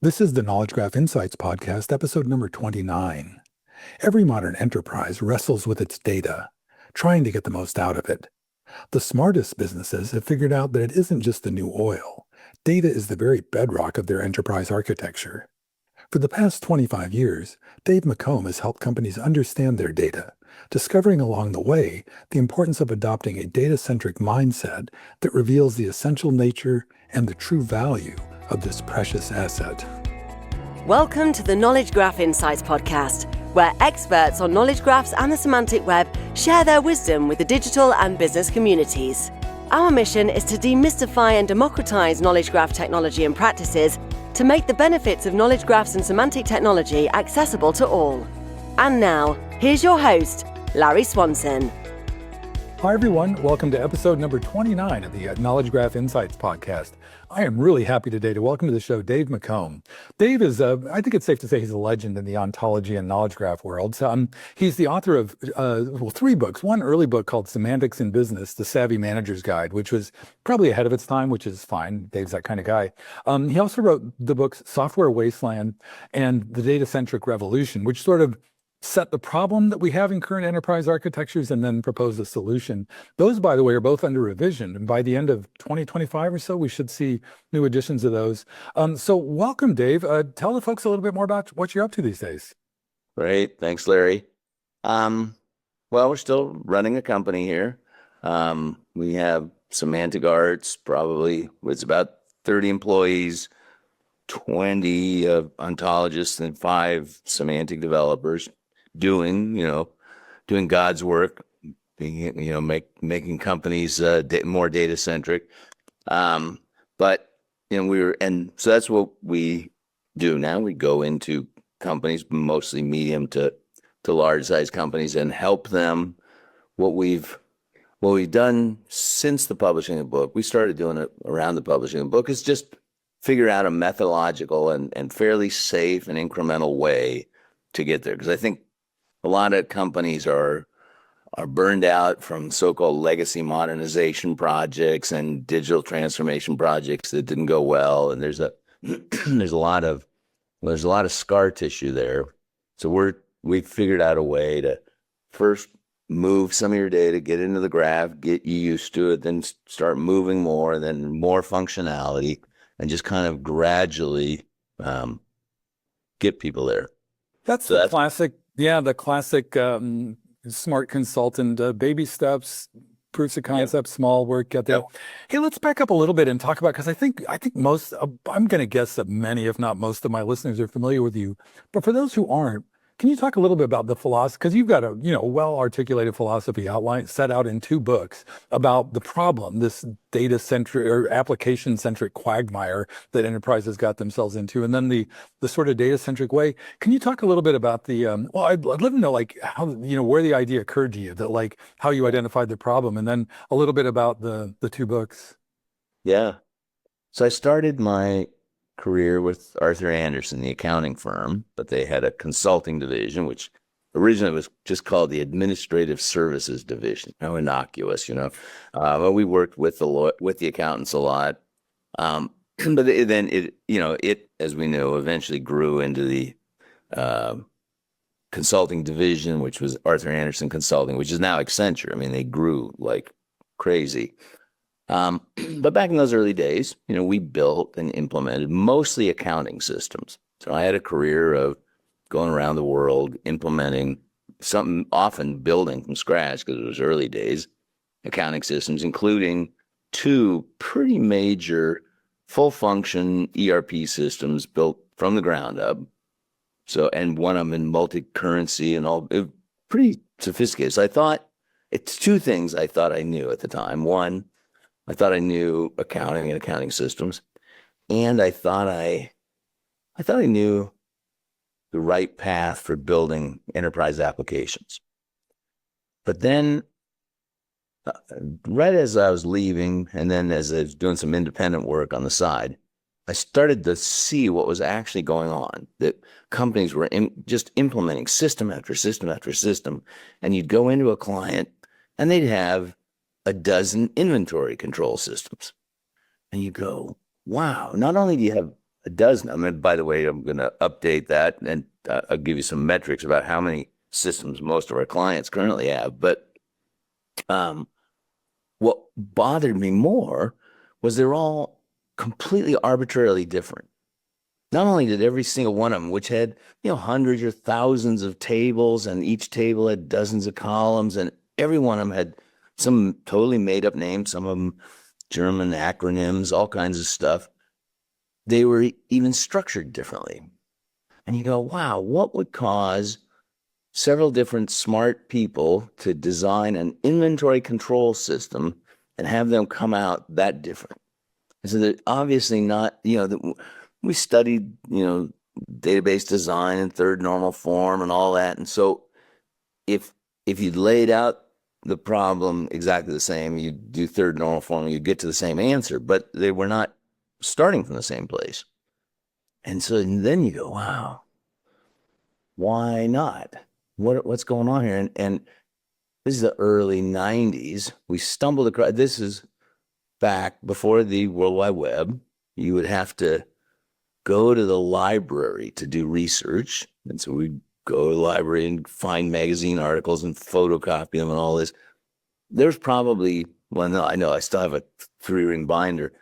This is the Knowledge Graph Insights podcast, episode number 29. Every modern enterprise wrestles with its data, trying to get the most out of it. The smartest businesses have figured out that it isn't just the new oil. Data is the very bedrock of their enterprise architecture. For the past 25 years, Dave McComb has helped companies understand their data, discovering along the way the importance of adopting a data-centric mindset that reveals the essential nature and the true value of this precious asset. Welcome to the Knowledge Graph Insights podcast, where experts on knowledge graphs and the semantic web share their wisdom with the digital and business communities. Our mission is to demystify and democratize knowledge graph technology and practices to make the benefits of knowledge graphs and semantic technology accessible to all. And now, here's your host, Larry Swanson. Hi, everyone. Welcome to episode number 29 of the Knowledge Graph Insights podcast. I am really happy today to welcome to the show Dave McComb. Dave is, I think it's safe to say he's a legend in the ontology and knowledge graph world. He's the author of, three books. One early book called Semantics in Business, The Savvy Manager's Guide, which was probably ahead of its time, which is fine. Dave's that kind of guy. He also wrote the books Software Wasteland and The Data-Centric Revolution, which sort of set the problem that we have in current enterprise architectures and then propose a solution. Those, by the way, are both under revision. And by the end of 2025 or so, we should see new editions of those. So welcome, Dave. Tell the folks a little bit more about what you're up to these days. Great. Thanks, Larry. Well, we're still running a company here. We have Semantic Arts, probably it's about 30 employees, 20 ontologists, and 5 semantic developers doing God's work, being, making companies more data centric. But so that's what we do now. We go into companies, mostly medium to large size companies, and help them. What we've done since the publishing of the book, we started doing it around the publishing of the book, is just figure out a methodological and fairly safe and incremental way to get there. Because I think a lot of companies are burned out from so-called legacy modernization projects and digital transformation projects that didn't go well, and there's a lot of scar tissue there. So we've figured out a way to first move some of your data, get into the graph, get you used to it, then start moving more, then more functionality, and just kind of gradually get people there. That's the classic smart consultant, baby steps, proofs of concept, small work, get there. Yep. Hey, let's back up a little bit and talk about, because I think most, I'm going to guess that many, if not most of my listeners are familiar with you. But for those who aren't, can you talk a little bit about the philosophy? Because you've got a well-articulated philosophy set out in 2 books about the problem, this data-centric or application-centric quagmire that enterprises got themselves into, and then the sort of data-centric way. Can you talk a little bit about the? I'd love to know how where the idea occurred to you, that how you identified the problem, and then a little bit about the 2 books. Yeah, so I started my career with Arthur Andersen, the accounting firm, but they had a consulting division, which originally was just called the Administrative Services Division. How innocuous, But we worked with the accountants a lot. But then it, as we know, eventually grew into the consulting division, which was Arthur Andersen Consulting, which is now Accenture. I mean, they grew like crazy. But back in those early days, we built and implemented mostly accounting systems. So I had a career of going around the world, implementing something, often building from scratch, because it was early days, accounting systems, including 2 pretty major full function ERP systems built from the ground up. So, and one of them in multi-currency and all, pretty sophisticated. So I thought, it's 2 things I thought I knew at the time. One, I thought I knew accounting and accounting systems, and I thought I knew the right path for building enterprise applications. But then, right as I was leaving, and then as I was doing some independent work on the side, I started to see what was actually going on, that companies were just implementing system after system after system, and you'd go into a client, and they'd have a dozen inventory control systems. And you go, wow, not only do you have a dozen. I mean, by the way, I'm going to update that, and I'll give you some metrics about how many systems most of our clients currently have. But what bothered me more was they're all completely arbitrarily different. Not only did every single one of them, which had, hundreds or thousands of tables, and each table had dozens of columns, and every one of them had some totally made up names, some of them German acronyms, all kinds of stuff. They were even structured differently. And you go, wow, what would cause several different smart people to design an inventory control system and have them come out that different? And so they're obviously not, we studied, database design and third normal form and all that. And so if you laid out the problem exactly the same, you do third normal form, you get to the same answer, but they were not starting from the same place. And so then you go, wow, why not? What's going on here? And this is the early 90s. We stumbled across, this is back before the World Wide Web. You would have to go to the library to do research. And so we'd go to the library and find magazine articles and photocopy them and all this. There's probably, well, no, I know, I still have a 3-ring binder.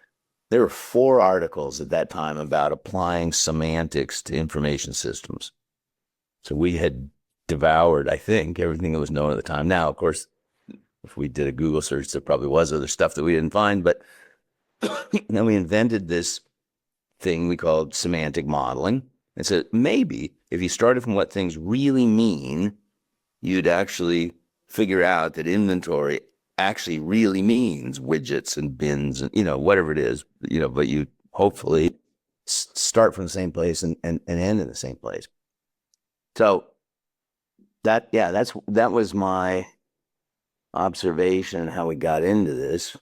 There were 4 articles at that time about applying semantics to information systems. So we had devoured, I think, everything that was known at the time. Now, of course, if we did a Google search, there probably was other stuff that we didn't find, but then we invented this thing we called semantic modeling. And so maybe if you started from what things really mean, you'd actually figure out that inventory actually really means widgets and bins and, whatever it is, but you hopefully start from the same place and end in the same place. So that was my observation, how we got into this.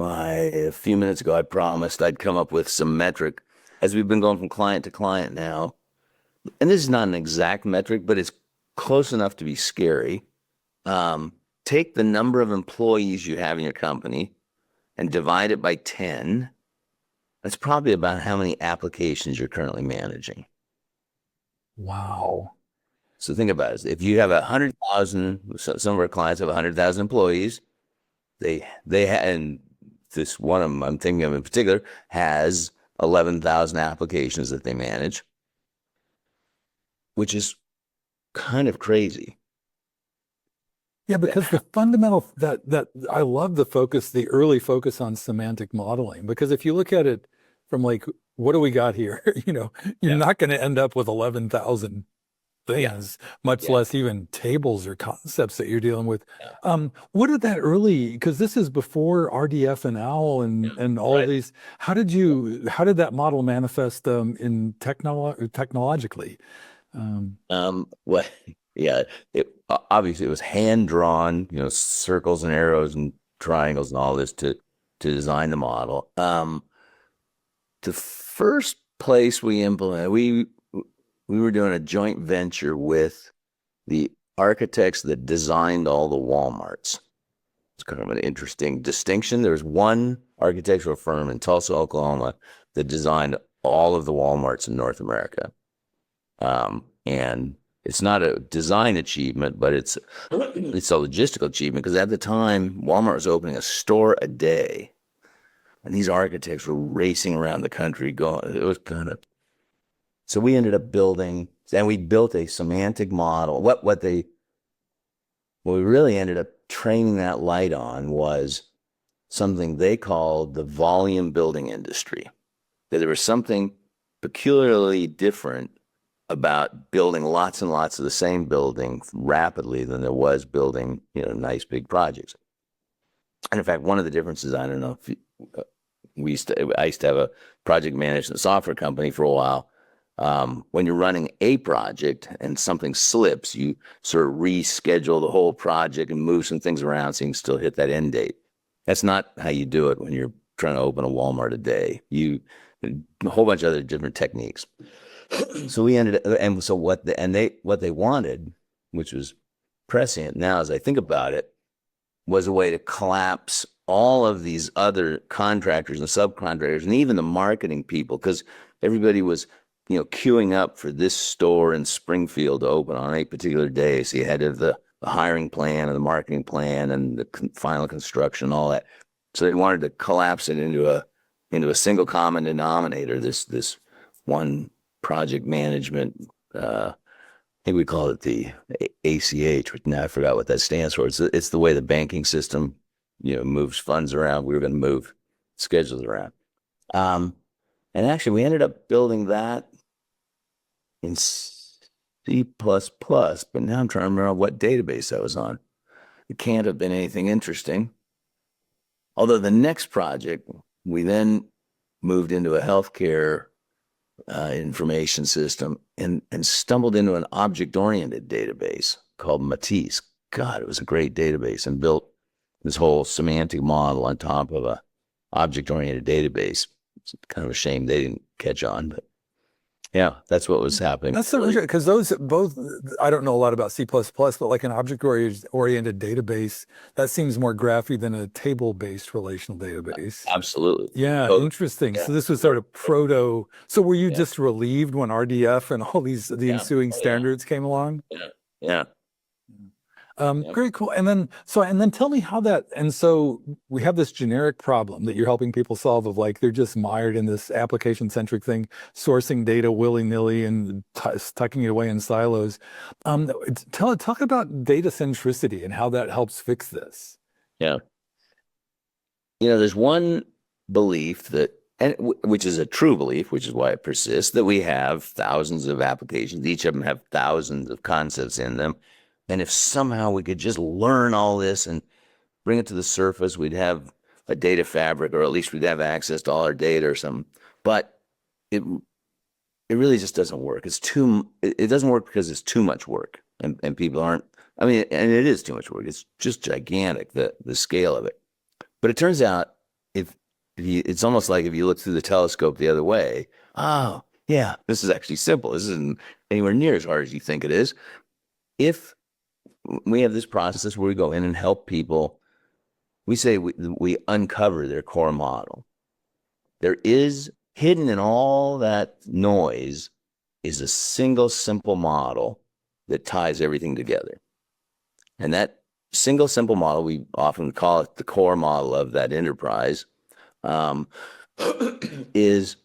A few minutes ago, I promised I'd come up with some metric as we've been going from client to client now. And this is not an exact metric, but it's close enough to be scary. Take the number of employees you have in your company and divide it by 10. That's probably about how many applications you're currently managing. Wow. So think about it. If you have 100,000, some of our clients have 100,000 employees, and this one of them I'm thinking of in particular has 11,000 applications that they manage, which is kind of crazy. Yeah, because the fundamental that I love the early focus on semantic modeling, because if you look at it from like, what do we got here? You're not going to end up with 11,000 things, much less even tables or concepts that you're dealing with. What did that because this is before RDF and OWL and all of these, how did that model manifest technologically? Obviously it was hand drawn, circles and arrows and triangles and all this to design the model. The first place we implemented, we were doing a joint venture with the architects that designed all the Walmarts. It's kind of an interesting distinction. There's one architectural firm in Tulsa, Oklahoma, that designed all of the Walmarts in North America. And it's not a design achievement, but it's a logistical achievement, because at the time, Walmart was opening a store a day. And these architects were racing around the country going, it was kind of, so we ended up building, and we built a semantic model. What we really ended up training that light on was something they called the volume building industry. That there was something peculiarly different about building lots and lots of the same building rapidly than there was building, nice big projects. And in fact, one of the differences, I don't know if I used to have a project management software company for a while. When you're running a project and something slips, you sort of reschedule the whole project and move some things around so you can still hit that end date. That's not how you do it when you're trying to open a Walmart a day. A whole bunch of other different techniques. So we ended up, and so what they wanted, which was prescient now as I think about it, was a way to collapse all of these other contractors and subcontractors and even the marketing people, because everybody was, queuing up for this store in Springfield to open on a particular day. So you had to have the hiring plan and the marketing plan and the final construction, all that. So they wanted to collapse it into a single common denominator. This one project management. I think we call it the ACH, which now I forgot what that stands for. It's the way the banking system, moves funds around. We were going to move schedules around. And actually, we ended up building that in C++, but now I'm trying to remember what database I was on. It can't have been anything interesting. Although the next project, we then moved into a healthcare information system and stumbled into an object-oriented database called Matisse. God, it was a great database, and built this whole semantic model on top of a object-oriented database. It's kind of a shame they didn't catch on, but yeah, that's what was happening. That's so interesting, because those both, I don't know a lot about C++, but like an object-oriented database, that seems more graphy than a table-based relational database. Absolutely. Yeah, Both. interesting. Yeah. So this was sort of proto. So were you just relieved when RDF and all the ensuing standards came along? Yeah. Very cool. And then tell me how that, and so we have this generic problem that you're helping people solve of like, they're just mired in this application centric thing, sourcing data willy-nilly and tucking it away in silos. Talk about data centricity and how that helps fix this. Yeah. There's one belief which is a true belief, which is why it persists, that we have thousands of applications. Each of them have thousands of concepts in them. And if somehow we could just learn all this and bring it to the surface, we'd have a data fabric, or at least we'd have access to all our data or something. But it really just doesn't work. It doesn't work because it's too much work, and people aren't. I mean, and it is too much work. It's just gigantic, the scale of it. But it turns out it's almost like if you look through the telescope the other way. Oh, yeah, this is actually simple. This isn't anywhere near as hard as you think it is. If we have this process where we go in and help people, we say we uncover their core model. There is hidden in all that noise is a single simple model that ties everything together. And that single simple model, we often call it the core model of that enterprise, is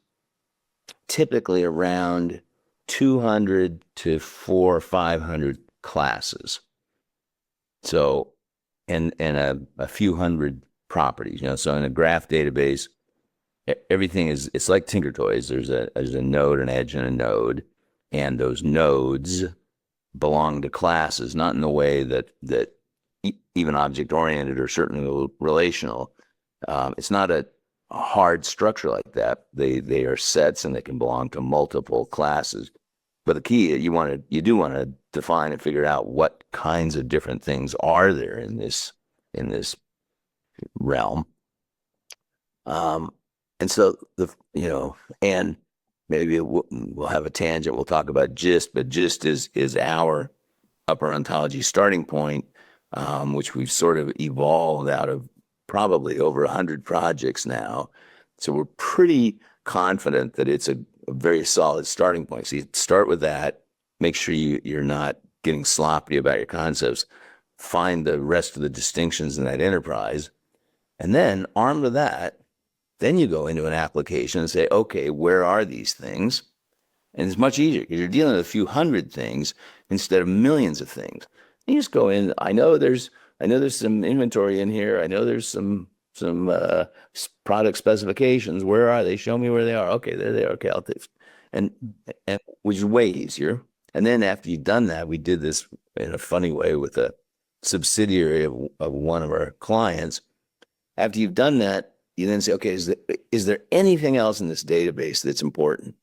typically around 200 to 400 or 500 classes. So, and a few hundred properties, so in a graph database, everything it's like Tinker Toys. There's a node, an edge, and a node, and those nodes belong to classes, not in the way that even object-oriented or certainly relational. It's not a hard structure like that. They are sets, and they can belong to multiple classes. But the key, you do want to define and figure out what kinds of different things are there in this realm. And so and maybe we'll have a tangent. We'll talk about GIST, but GIST is our upper ontology starting point, which we've sort of evolved out of probably over 100 projects now. So we're pretty confident that it's a very solid starting point. So you start with that, make sure you're not getting sloppy about your concepts, find the rest of the distinctions in that enterprise, and then armed with that, then you go into an application and say, okay, where are these things? And it's much easier because you're dealing with a few hundred things instead of millions of things. And you just go in. I know there's some inventory in here. I know there's some product specifications. Where are they? Show me where they are. Okay, there they are. Okay, I'll take, and which is way easier. And then after you've done that, we did this in a funny way with a subsidiary of one of our clients. After you've done that, you then say, okay, is there anything else in this database that's important?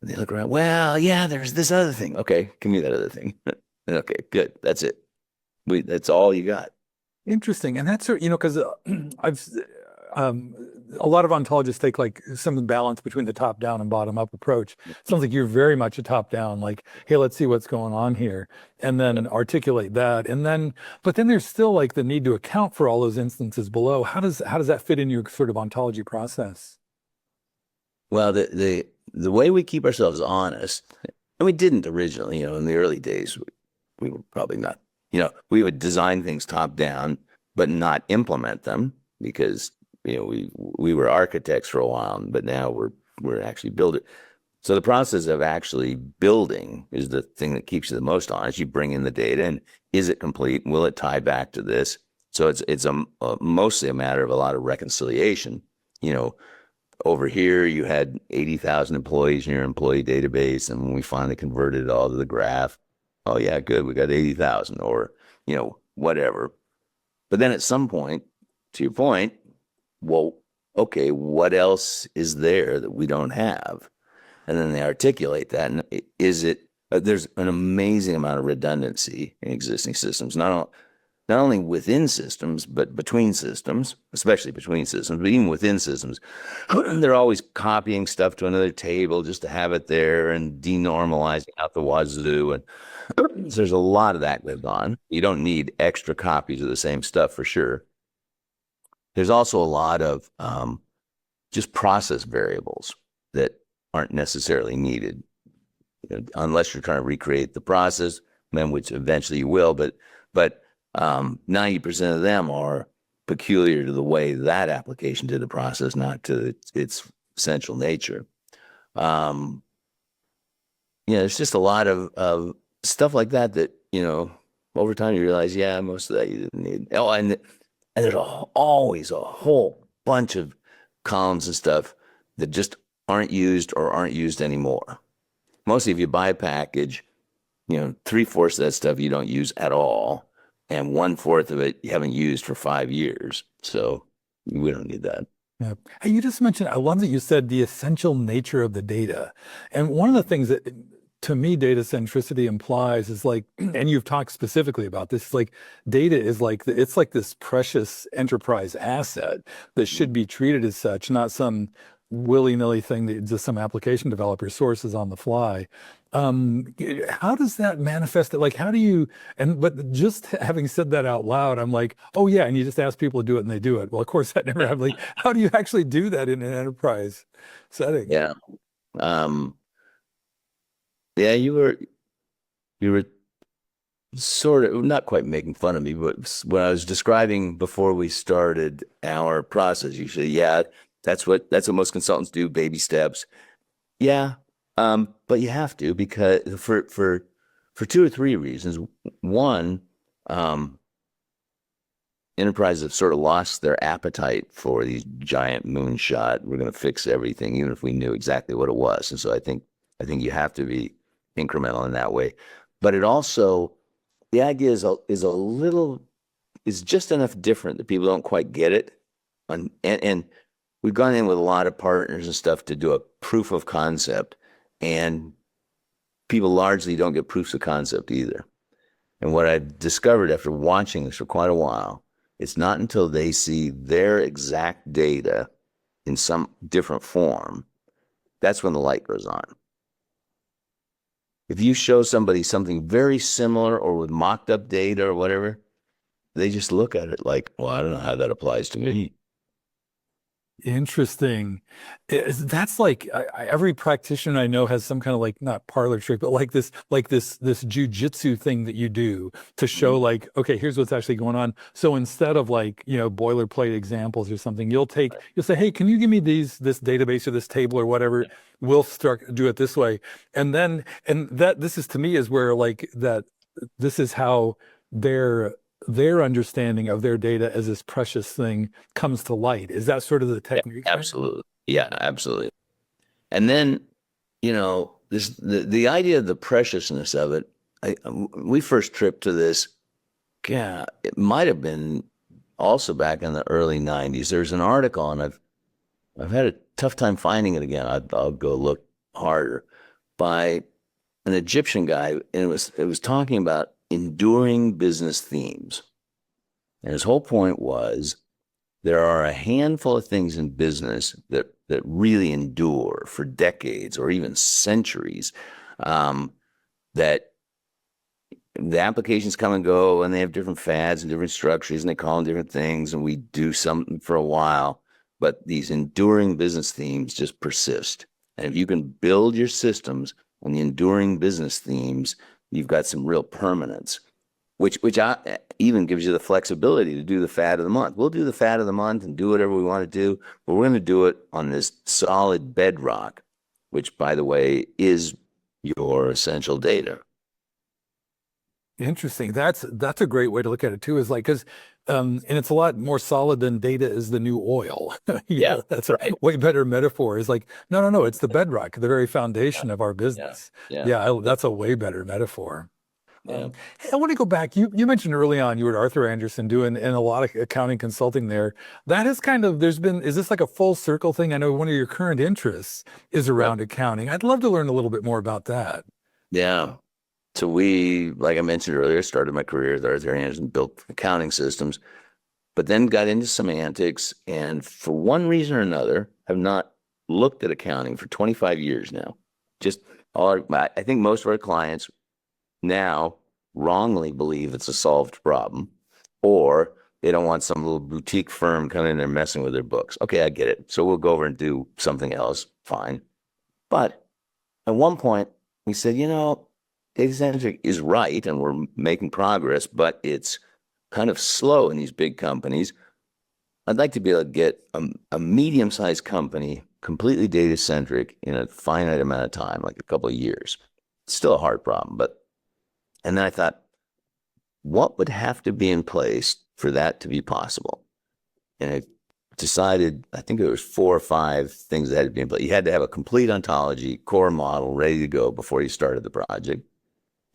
And they look around. Well, yeah, there's this other thing. Okay, give me that other thing. Okay, good. That's it. That's all you got. Interesting. And that's, because a lot of ontologists take like some balance between the top down and bottom up approach. It sounds like you're very much a top down, like, hey, let's see what's going on here, and then articulate that. And then, but then there's still like the need to account for all those instances below. How does that fit in your sort of ontology process? Well, the way we keep ourselves honest, and we didn't originally, in the early days, we were probably not, we would design things top down, but not implement them because, we were architects for a while, but now we're actually builders. So the process of actually building is the thing that keeps you the most honest. You bring in the data, and is it complete? Will it tie back to this? So it's mostly a matter of a lot of reconciliation. Over here, you had 80,000 employees in your employee database, and when we finally converted it all to the graph, oh yeah, good, we got 80,000, or whatever. But then at some point, to your point, well, okay, what else is there that we don't have? And then they articulate that, and there's an amazing amount of redundancy in existing systems, not only within systems, but between systems, especially between systems, but even within systems. They're always copying stuff to another table just to have it there and denormalizing out the wazoo. And so there's a lot of that going on. You don't need extra copies of the same stuff for sure. There's also a lot of just process variables that aren't necessarily needed, unless you're trying to recreate the process, then which eventually you will. But 90% of them are peculiar to the way that application did the process, not to its essential nature. There's just a lot of stuff like that, over time you realize, yeah, most of that you didn't need. Oh, and there's always a whole bunch of columns and stuff that just aren't used or aren't used anymore. Mostly if you buy a package, 3/4 of that stuff you don't use at all, and 1/4 of it you haven't used for 5 years. So we don't need that. Yeah. Hey, you just mentioned, I love that you said the essential nature of the data. And one of the things that to me data centricity implies is like, and you've talked specifically about this, like data is like, it's like this precious enterprise asset that should be treated as such, not some willy-nilly thing that just some application developer sources on the fly. How does that manifest it? Like, how do you, but just having said that out loud, I'm like, oh yeah, and you just ask people to do it and they do it. Well, of course that never happened. Like, how do you actually do that in an enterprise setting? Yeah. Yeah, you were sort of not quite making fun of me, but when I was describing before we started our process, you said, yeah, that's what most consultants do, baby steps. Yeah. But you have to, because for 2 or 3 reasons. One, enterprises have sort of lost their appetite for these giant moonshot, we're going to fix everything, even if we knew exactly what it was. And so I think you have to be incremental in that way. But it also, the idea is just enough different that people don't quite get it. And we've gone in with a lot of partners and stuff to do a proof of concept, and people largely don't get proofs of concept either. And what I've discovered after watching this for quite a while, it's not until they see their exact data in some different form, that's when the light goes on. If you show somebody something very similar or with mocked up data or whatever, they just look at it like, well, I don't know how that applies to me. Interesting. That's like every practitioner I know has some kind of like not parlor trick, but like this jujitsu thing that you do to show like, okay, here's what's actually going on. So instead of like, boilerplate examples or something, you'll say, hey, can you give me this database or this table or whatever? We'll do it this way. And this is to me is where like that, this is how their understanding of their data as this precious thing comes to light. Is that sort of the technique? Yeah, absolutely. Yeah, absolutely. And then, the idea of the preciousness of it, we first tripped to this, yeah, it might have been also back in the early 90s. There's an article, and I've had a tough time finding it again. I'll go look harder, by an Egyptian guy, and it was talking about enduring business themes. And his whole point was there are a handful of things in business that really endure for decades or even centuries. That the applications come and go, and they have different fads and different structures, and they call them different things, and we do something for a while. But these enduring business themes just persist. And if you can build your systems on the enduring business themes, you've got some real permanence, which even gives you the flexibility to do the fad of the month. We'll do the fad of the month and do whatever we want to do, but we're going to do it on this solid bedrock, which, by the way, is your essential data. Interesting. That's a great way to look at it too, is like, because and it's a lot more solid than data is the new oil. Yeah, That's a way better metaphor. Is like, no, it's the bedrock, the very foundation of our business. That's a way better metaphor. Yeah. Hey, I want to go back. You mentioned early on you were at Arthur Andersen doing and a lot of accounting consulting there. That is kind of, is this like a full circle thing? I know one of your current interests is around accounting. I'd love to learn a little bit more about that. Yeah. So we, like I mentioned earlier, started my career at Arthur Andersen, built accounting systems, but then got into semantics, and for one reason or another, have not looked at accounting for 25 years now. Just I think most of our clients now wrongly believe it's a solved problem, or they don't want some little boutique firm coming in there messing with their books. Okay, I get it. So we'll go over and do something else. Fine. But at one point, we said, Data-Centric is right, and we're making progress, but it's kind of slow in these big companies. I'd like to be able to get a medium-sized company completely data-centric in a finite amount of time, like a couple of years. It's still a hard problem, and then I thought, what would have to be in place for that to be possible? And I decided, I think there was 4 or 5 things that had to be in place. You had to have a complete ontology, core model ready to go before you started the project.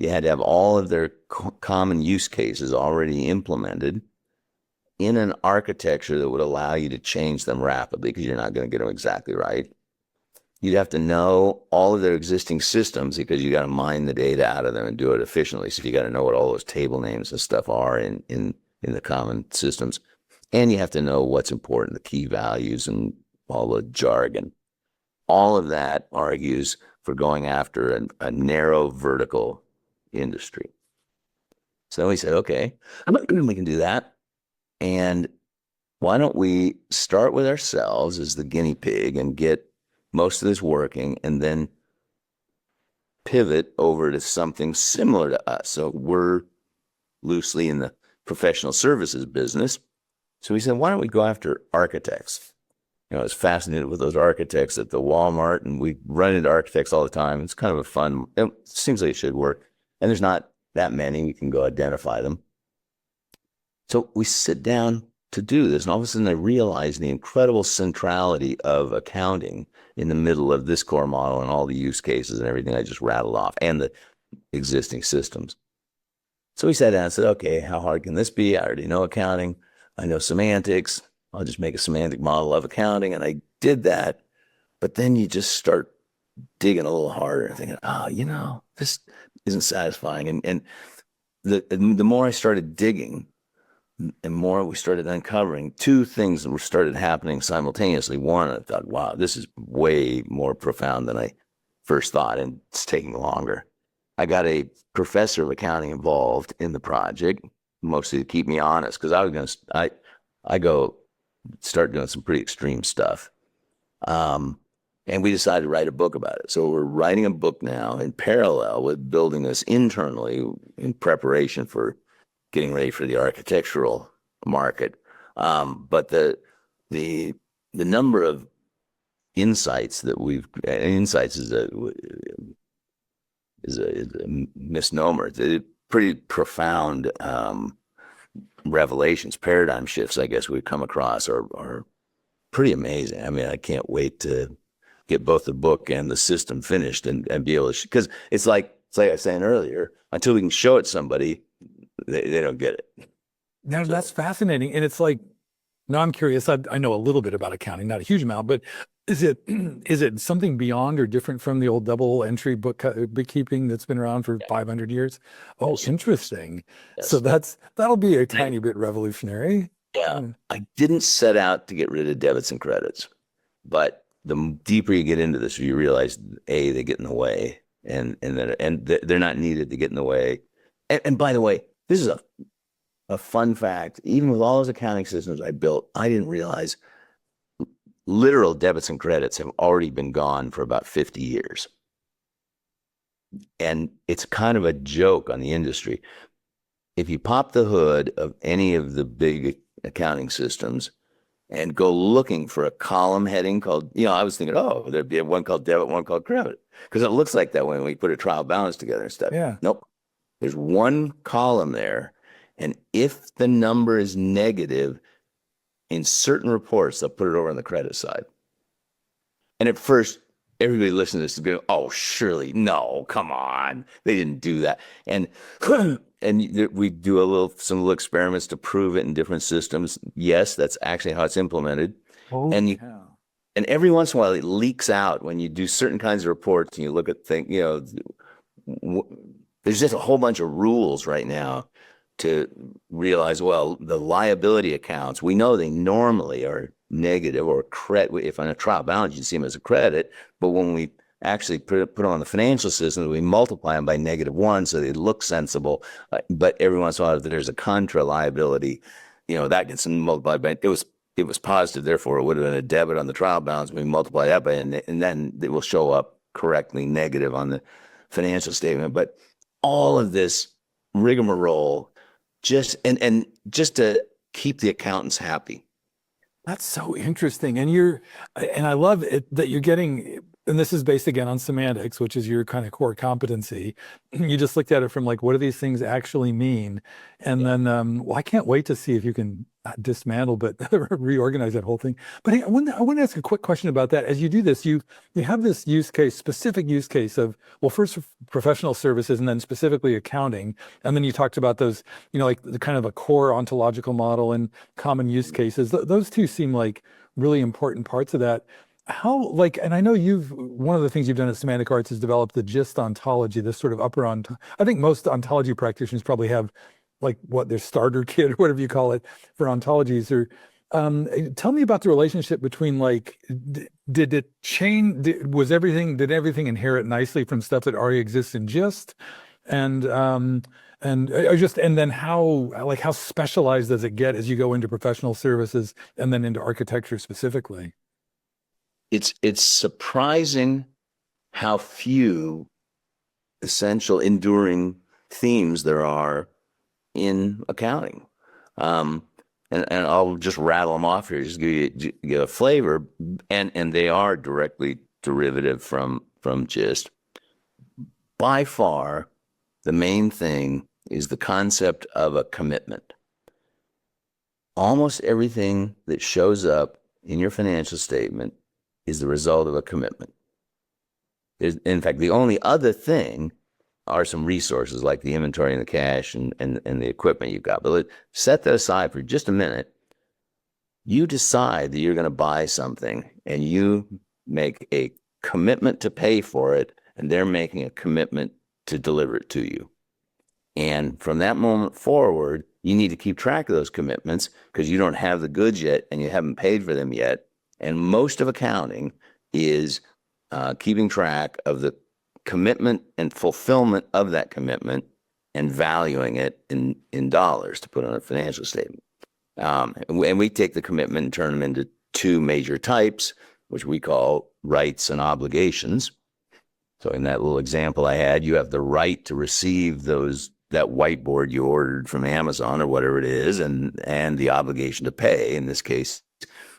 You had to have all of their common use cases already implemented in an architecture that would allow you to change them rapidly, because you're not going to get them exactly right. You'd have to know all of their existing systems, because you got to mine the data out of them and do it efficiently. So you got to know what all those table names and stuff are in the common systems. And you have to know what's important, the key values and all the jargon. All of that argues for going after a narrow vertical industry. So we said, okay, we can do that. And why don't we start with ourselves as the guinea pig and get most of this working, and then pivot over to something similar to us. So we're loosely in the professional services business. So we said, why don't we go after architects? I was fascinated with those architects at the Walmart, and we run into architects all the time. It's kind of a fun, it seems like it should work. And there's not that many, we can go identify them. So we sit down to do this, and all of a sudden I realized the incredible centrality of accounting in the middle of this core model and all the use cases and everything I just rattled off, and the existing systems. So we sat down and said, okay, how hard can this be? I already know accounting. I know semantics. I'll just make a semantic model of accounting. And I did that. But then you just start digging a little harder and thinking, this isn't satisfying. And the more I started digging, and more we started uncovering, 2 things that started happening simultaneously. One, I thought, wow, this is way more profound than I first thought, and it's taking longer. I got a professor of accounting involved in the project, mostly to keep me honest, because I go start doing some pretty extreme stuff. And we decided to write a book about it. So we're writing a book now in parallel with building this internally in preparation for getting ready for the architectural market. But the number of insights that insights is a misnomer. It's pretty profound revelations, paradigm shifts, I guess, we've come across are pretty amazing. I mean, I can't wait to get both the book and the system finished and be able to, because it's like I was saying earlier, until we can show it to somebody, they don't get it. Now, that's fascinating. And it's like, now I'm curious, I know a little bit about accounting, not a huge amount, but is it something beyond or different from the old double entry bookkeeping that's been around for 500 years? Oh, interesting. Yes. So that'll be a tiny bit revolutionary. Yeah. Mm. I didn't set out to get rid of debits and credits, but the deeper you get into this, you realize, A, they get in the way and they're not needed to get in the way. And by the way, this is a fun fact. Even with all those accounting systems I built, I didn't realize literal debits and credits have already been gone for about 50 years. And it's kind of a joke on the industry. If you pop the hood of any of the big accounting systems and go looking for a column heading called, I was thinking, oh, there'd be one called debit, one called credit, because it looks like that when we put a trial balance together and stuff. Yeah. Nope. There's one column there. And if the number is negative in certain reports, they'll put it over on the credit side. And at first, everybody listening to this is going, oh, surely, no, come on. They didn't do that. And we do some little experiments to prove it in different systems. Yes, that's actually how it's implemented. Holy And cow. and every once in a while, it leaks out when you do certain kinds of reports and you look at things, there's just a whole bunch of rules right now to realize, well, the liability accounts, we know they normally are negative or credit. If on a trial balance, you see them as a credit, but when we actually put on the financial system, we multiply them by -1, so they look sensible. But every once in a while, if there's a contra liability, that gets multiplied by, it was positive, therefore it would have been a debit on the trial balance. We multiply that by, and then it will show up correctly negative on the financial statement. But all of this rigmarole just to keep the accountants happy. That's so interesting. And I love it that you're getting, and this is based again on semantics, which is your kind of core competency. You just looked at it from like, what do these things actually mean? And then, well, I can't wait to see if you can not dismantle, but reorganize that whole thing. But hey, I want to ask a quick question about that. As you do this, you have this specific use case of, well, first professional services and then specifically accounting. And then you talked about those, like the kind of a core ontological model and common use cases. Those two seem like really important parts of that. And I know one of the things you've done at Semantic Arts is develop the gist ontology, this sort of I think most ontology practitioners probably have like their starter kit or whatever you call it for ontologies. Or tell me about the relationship between did it change? Did everything inherit nicely from stuff that already exists in gist? And then how specialized does it get as you go into professional services and then into architecture specifically? It's surprising how few essential enduring themes there are in accounting. And I'll just rattle them off here, just give you a flavor. And they are directly derivative from gist. By far, the main thing is the concept of a commitment. Almost everything that shows up in your financial statement is the result of a commitment. In fact, the only other thing are some resources like the inventory and the cash and the equipment you've got. But set that aside for just a minute. You decide that you're going to buy something and you make a commitment to pay for it, and they're making a commitment to deliver it to you. And from that moment forward, you need to keep track of those commitments because you don't have the goods yet and you haven't paid for them yet. And most of accounting is keeping track of the commitment and fulfillment of that commitment and valuing it in dollars to put on a financial statement. And we take the commitment and turn them into two major types, which we call rights and obligations. So in that little example I had, you have the right to receive that whiteboard you ordered from Amazon or whatever it is, and the obligation to pay. In this case,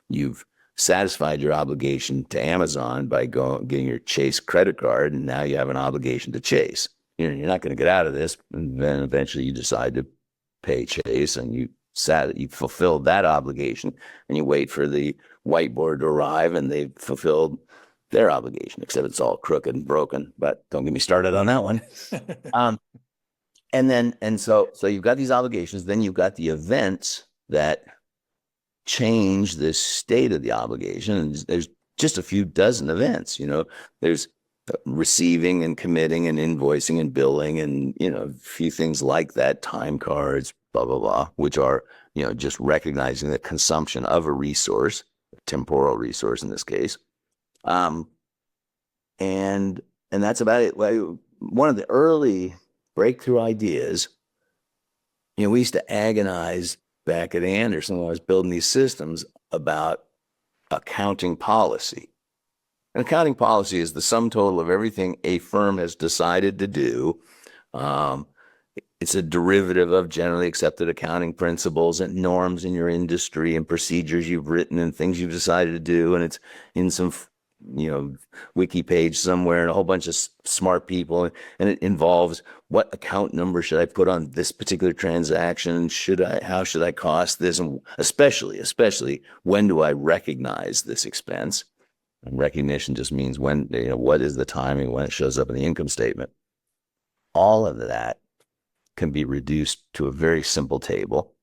you've satisfied your obligation to Amazon by getting your Chase credit card, and now you have an obligation to Chase. You're not going to get out of this, and then eventually you decide to pay Chase, and you fulfilled that obligation, and you wait for the whiteboard to arrive, and they've fulfilled their obligation, except it's all crooked and broken. But don't get me started on that one. So you've got these obligations, then you've got the events that change the state of the obligation. And there's just a few dozen events, there's receiving and committing and invoicing and billing and, a few things like that, time cards, blah, blah, blah, which are just recognizing the consumption of a resource, a temporal resource in this case. And that's about it. One of the early breakthrough ideas, we used to agonize back at Anderson when I was building these systems about accounting policy. And accounting policy is the sum total of everything a firm has decided to do. It's a derivative of generally accepted accounting principles and norms in your industry and procedures you've written and things you've decided to do. And it's in some, wiki page somewhere and a whole bunch of smart people. And it involves what account number should I put on this particular transaction? How should I cost this? And especially when do I recognize this expense? And recognition just means when, what is the timing when it shows up in the income statement? All of that can be reduced to a very simple table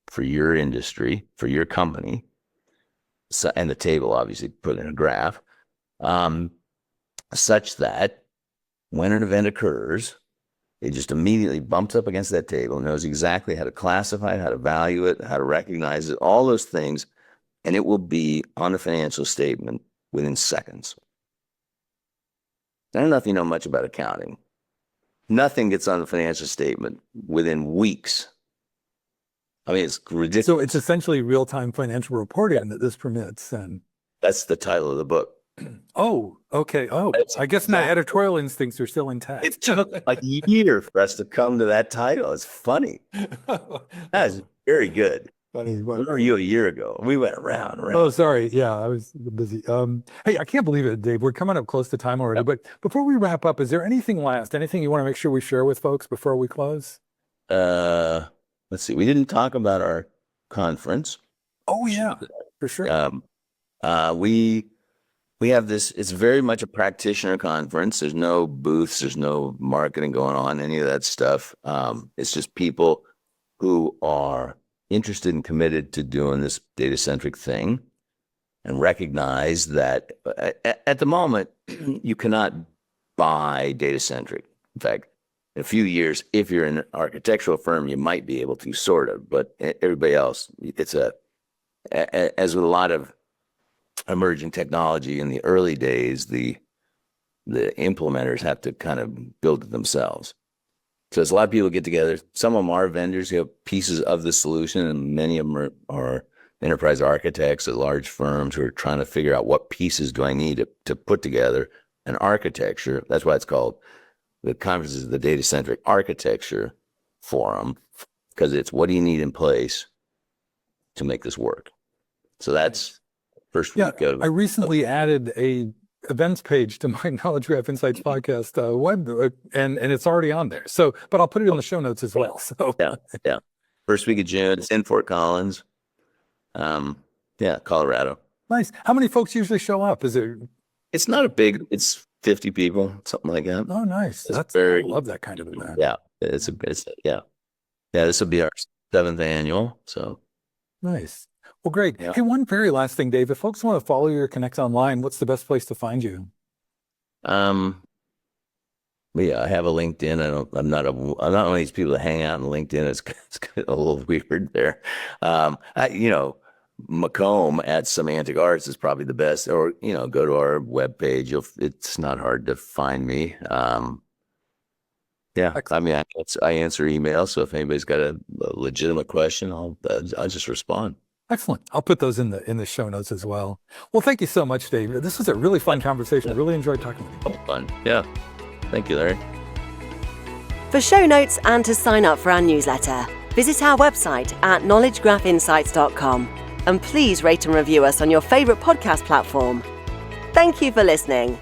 for your industry, for your company. So, and the table obviously put in a graph, such that when an event occurs, it just immediately bumps up against that table, knows exactly how to classify it, how to value it, how to recognize it, all those things, and it will be on the financial statement within seconds. I don't know if you know much about accounting. Nothing gets on the financial statement within weeks. I mean, it's ridiculous. So it's essentially real-time financial reporting that this permits. And that's the title of the book. Oh, okay. Oh, I guess my editorial instincts are still intact. It took a year for us to come to that title. It's funny. That's very good. Funny. Where were you a year ago? We went around. Oh, sorry. Yeah, I was busy. Hey, I can't believe it, Dave. We're coming up close to time already. Yep. But before we wrap up, is there anything you want to make sure we share with folks before we close? Let's see. We didn't talk about our conference. Oh, yeah, for sure. We have this. It's very much a practitioner conference. There's no booths. There's no marketing going on, any of that stuff. It's just people who are interested and committed to doing this data-centric thing and recognize that at the moment, you cannot buy data-centric. In fact, in a few years, if you're an architectural firm, you might be able to sort of, but everybody else, as with a lot of emerging technology in the early days, the implementers have to kind of build it themselves. So there's a lot of people get together. Some of them are vendors who have pieces of the solution, and many of them are enterprise architects at large firms who are trying to figure out what pieces do I need to put together an architecture. That's why it's called, the conference is the Data-Centric Architecture Forum, because it's what do you need in place to make this work. So that's first week of. I recently added a events page to my Knowledge Graph Insights podcast web, and it's already on there. So, but I'll put it on the show notes as well. So yeah. First week of June, it's in Fort Collins. Colorado. Nice. How many folks usually show up? It's not a big. It's 50 people, something like that. Oh, nice. I love that kind of event. Yeah, this will be our 7th annual. So nice. Well, great. Yeah. Hey, one very last thing, Dave. If folks want to follow you or connect online, what's the best place to find you? I have a LinkedIn. I'm not one of these people that hang out on LinkedIn. It's a little weird there. McComb at Semantic Arts is probably the best, or go to our webpage. It's not hard to find me. I answer email, so if anybody's got a legitimate question, I'll just respond. Excellent. I'll put those in the show notes as well. Well, thank you so much, Dave. This was a really fun conversation. I really enjoyed talking with you. Fun. Yeah. Thank you, Larry. For show notes and to sign up for our newsletter, visit our website at knowledgegraphinsights.com. And please rate and review us on your favorite podcast platform. Thank you for listening.